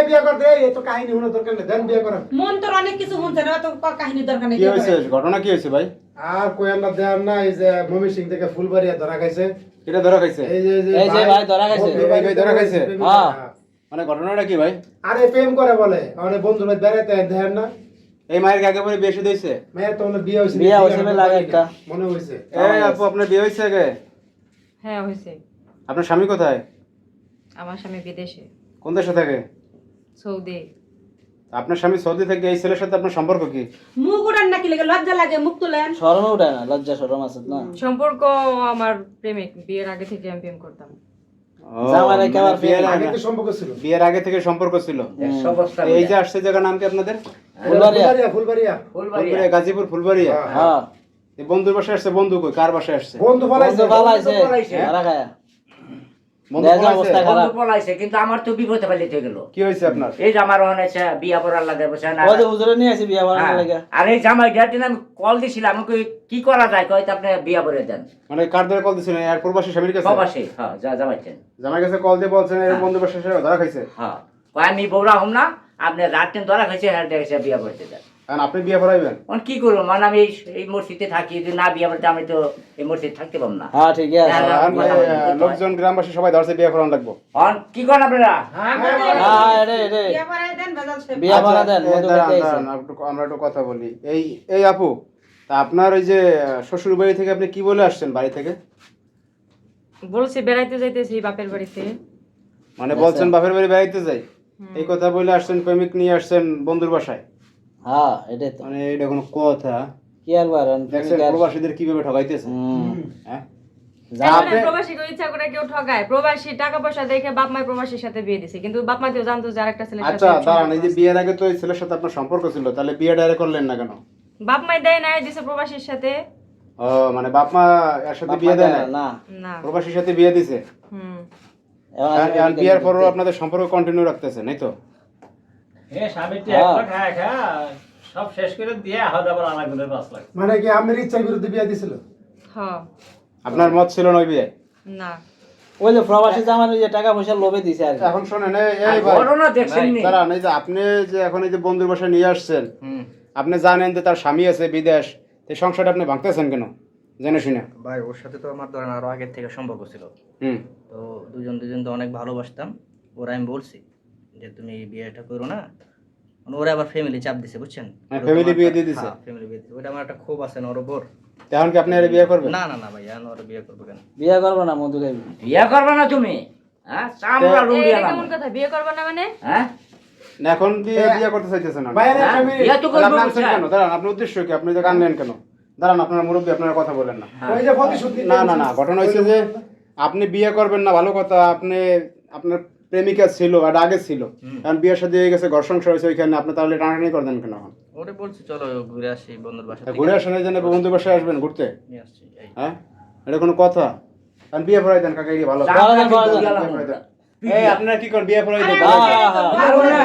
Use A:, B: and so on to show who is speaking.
A: বিয়ে করতে এই তো কাহিনী শোনার দরকার নেই, দেন বিয়ে করেন।
B: মন তোর অনেক কিছু শুনছে না, তো কাহিনী দরকার নেই।
C: কি হয়েছে, ঘটনা কি হয়েছে ভাই?
A: আর কোয়েন না দেন না, এই যে মমি সিং থেকে ফুলবাড়িয়া ধরা খাইছে।
C: এটা ধরা খাইছে?
A: এই যে
D: ভাই ধরা খাইছে।
A: বন্ধু
C: এই ভাই ধরা খাইছে?
D: হ্যাঁ।
C: মানে ঘটনাটা কি ভাই?
A: আরে প্রেম করে বলে, মানে বন্ধু ভাই বেড়াতে দেখেন না,
C: এই মায়ের আগে পরে বিয়ে শুধু হয়েছে?
A: মেয়ের তো মানে বিয়ে হয়েছে,
D: বিয়ে হয়েছে বলে লাগে একটা।
A: মনে হয়েছে।
C: এই আপু, আপনার বিয়ে হয়েছে আগে?
E: হ্যাঁ হয়েছে।
C: আপনার স্বামী কোথায়?
E: আমার স্বামী বিদেশে,
C: কোন দেশে থাকে?
E: সৌদি।
C: আপনার স্বামী সৌদি থেকে এই ছেলের সাথে আপনার সম্পর্ক কি?
B: মুখ উড়ান নাকি লেগে লজ্জা লাগে, মুখ তুলেন।
D: শরম উঠায় না, লজ্জা শরম আছে না।
E: সম্পর্ক আমার প্রেমিক, বিয়ের আগে থেকে আমি প্রেম করতাম।
C: ও,
D: জামাই
C: মানে
D: কেবল
C: বিয়ের
A: আগে
C: আগে,
A: তো সম্পর্ক ছিল।
C: বিয়ের আগে থেকে সম্পর্ক ছিল। এই যে আসছে জায়গার নাম কি আপনাদের?
D: ফুলবাড়িয়া।
A: ফুলবাড়িয়া
C: ফুলবাড়িয়া, গাজীপুর ফুলবাড়িয়া।
D: হ্যাঁ।
C: এই বন্ধুর বাসায় আসছে? বন্ধু কই, কার বাসায় আসছে?
A: বন্ধু ফলাইছে,
D: বন্ধু পালাইছে, ধরা খায়া।
C: বন্ধু
D: দেশ
C: পলাইছে?
D: অবস্থা খারাপ।
F: বন্ধু পলাইছে, কিন্তু আমার তো বিপদে ফেলিতে গেল।
C: কি হয়েছে আপনার?
F: এই যে আমার অনেক বিয়া পড়ার লাগে বসে না।
D: ওই যে হুজুরে নিয়ে আসি বিয়া বানানোর
F: হ্যাঁ।
D: লাগে।
F: আর এই জামাই ডাটিন আমি কল দিছিলাম, আমি কই কি করা যায়, কয় তো আপনি বিয়া করে দেন।
C: মানে কার দ্বারা কল দিছিলেন? আর প্রবাসী স্বামীর কাছে?
F: প্রবাসী, হ্যাঁ, জামাইছেন।
C: জামাই কাছে কল দিয়ে বলছেন এর বন্ধু বাসায় এসে ধরা খাইছে।
F: হ্যাঁ, কয় আমি বউরা হম না, আপনি রাতেন ধরা খাইছে, হ্যাঁ দেখে বিয়া করতে দেন।
C: কারণ আপনি বিয়ে করাইবেন?
F: এখন কি করবো, মানে আমি এই মসজিদে থাকি, যদি না বিয়া করতে আমি তো এই মসজিদ থাকতে পারবো না।
D: হ্যাঁ ঠিক আছে।
F: হ্যাঁ,
C: আর লোকজন গ্রামবাসী সবাই ধরছে বিয়ে করানো লাগবো।
F: এখন কি করেন আপনারা?
D: হ্যাঁ রে রে।
B: বিয়ে করাই দেন, ভেজাল শেষ।
D: বিয়া বানা দেন,
C: আচ্ছা,
D: মধু
C: দাঁড়ান,
D: খেতে আইছে।
C: দাঁড়ান, আমরা একটু কথা বলি। এই আপু, তা আপনার ওই যে শ্বশুর বাড়ি থেকে আপনি কি বলে আসছেন বাড়ি থেকে?
E: বলছি বেড়াইতে যাইতেছি বাপের বাড়িতে।
C: মানে বলছেন বাপের বাড়ি বেড়াইতে যাই, এই কথা বলে আসছেন, প্রেমিক নিয়ে আসছেন বন্ধুর বাসায়?
D: হ্যাঁ এটাই তো।
C: মানে এটা কোনো কথা?
D: কি আর বারণ
C: দেখছেন প্রবাসীদের কিভাবে ঠকাইতেছে? হ্যাঁ,
E: প্রবাসী কেউ ইচ্ছা করে কেউ ঠকায়? প্রবাসী টাকা পয়সা দেখে বাপ মায়ের প্রবাসীর সাথে বিয়ে দিছে, কিন্তু বাপ মা তো জানতো যে আরেকটা ছেলের সাথে
C: আচ্ছা দাঁড়ান, এই যে
E: সম্পর্ক আছে।
C: বিয়ের আগে তো এই ছেলের সাথে আপনার সম্পর্ক ছিল, তাহলে বিয়ে ডাইরেক্ট করলেন না কেন?
E: বাপ মাই দেয় নাই, দিছে প্রবাসীর সাথে।
C: ও, মানে বাপ মা এর সাথে বিয়ে দেয় না,
D: না।
E: না।
C: প্রবাসীর সাথে বিয়ে দিছে।
E: হুম।
D: এখন
C: আর
D: আসলে
C: বিয়ের পরও আপনাদের সম্পর্ক কন্টিনিউ রাখতেছেন, এই তো?
G: স্বামীটি
D: হ্যাঁ।
G: একবার খায় সব শেষ করে দিয়ে আলাদা আবার আনাগুলোর 5 লাখ।
A: মানে কি আপনার ইচ্ছার বিরুদ্ধে বিয়ে দিছিল?
E: হ্যাঁ।
C: আপনার মত ছিল না ওই বিয়ে?
E: না।
D: ওই যে প্রবাসী জামাই যে টাকা পয়সা লোভে দিছে আর কি।
C: এখন শোনেন, এই
F: আর
C: ভাই,
F: ঘটনা দেখছেন নি?
C: দাঁড়ান, এই যে আপনি যে এখন এই যে বন্ধুর বাসায় নিয়ে আসছেন, আপনি জানেন যে তার স্বামী আছে বিদেশ, এই সংসারটা আপনি ভাঙতেছেন কেন জেনে শুনে?
H: ভাই ওর সাথে তো আমার ধরেন আরো আগের থেকে সম্পর্ক ছিল,
C: হুম,
H: তো দুজন তো অনেক ভালোবাসতাম। ওরা আমি বলছি যে তুমি বিয়েটা করো না, মানে ওরা আবার ফ্যামিলি চাপ দিছে, বুঝছেন?
C: মানে family বিয়ে দিয়ে দিছে?
H: ফ্যামিলি বিয়ে দিছে, ওটা আমার একটা ক্ষোভ আছে না ওর উপর।
C: এখন কি আপনি আর বিয়ে করবেন?
H: না না না ভাই, এখন ওরা বিয়ে করবো কেন?
D: বিয়া করবো না, মধু খাইবি।
F: বিয়া করবে না তুমি? হ্যাঁ, চামড়া
E: এটা
F: রুড়িয়া
E: কেমন কথা, বিয়ে করবে না মানে?
F: হ্যাঁ,
C: না, এখন দিয়ে বিয়ে করতে চাইতেছেন না?
A: বাইরে
F: হ্যাঁ,
A: ফ্যামিলি
F: বিয়া তো
C: তাহলে
F: করবো
C: আপনি আনছেন
F: বুঝছেন?
C: কেন? দাঁড়ান, আপনার উদ্দেশ্য কি? আপনি যে কানলেন কেন? দাঁড়ান, আপনার মুরব্বী, আপনার কথা বলেন না।
A: ওই যে প্রতিশোধ নিতে
C: না না না, ঘটনা হয়েছে যে আপনি বিয়ে করবেন না ভালো কথা, আপনি আপনার প্রেমিকা ছিল আর আগে ছিল, কারণ বিয়ের সাথে হয়ে গেছে, ঘর সংসার হয়েছে, ওইখানে আপনি তাহলে টানাটানি করবেন কেন? এখন
H: ওরে বলছি চলো ঘুরে আসি বন্ধুর বাসা
C: তা
H: থেকে।
C: ঘুরে আসেন, এই জন্য বন্ধুর বাসায় আসবেন ঘুরতে?
H: নিয়ে আসছি এই।
C: হ্যাঁ, এটা কোনো কথা? কারণ বিয়ে পড়াই দেন কাকে, ভালো।
F: চামড়া
D: বড় দেন, বড় দেন।
F: রুড়িয়া
C: এই আপনারা কি করেন, বিয়ে পড়াই দেন?
D: হ্যাঁ, হ্যাঁ, হ্যাঁ।
A: আর ওরা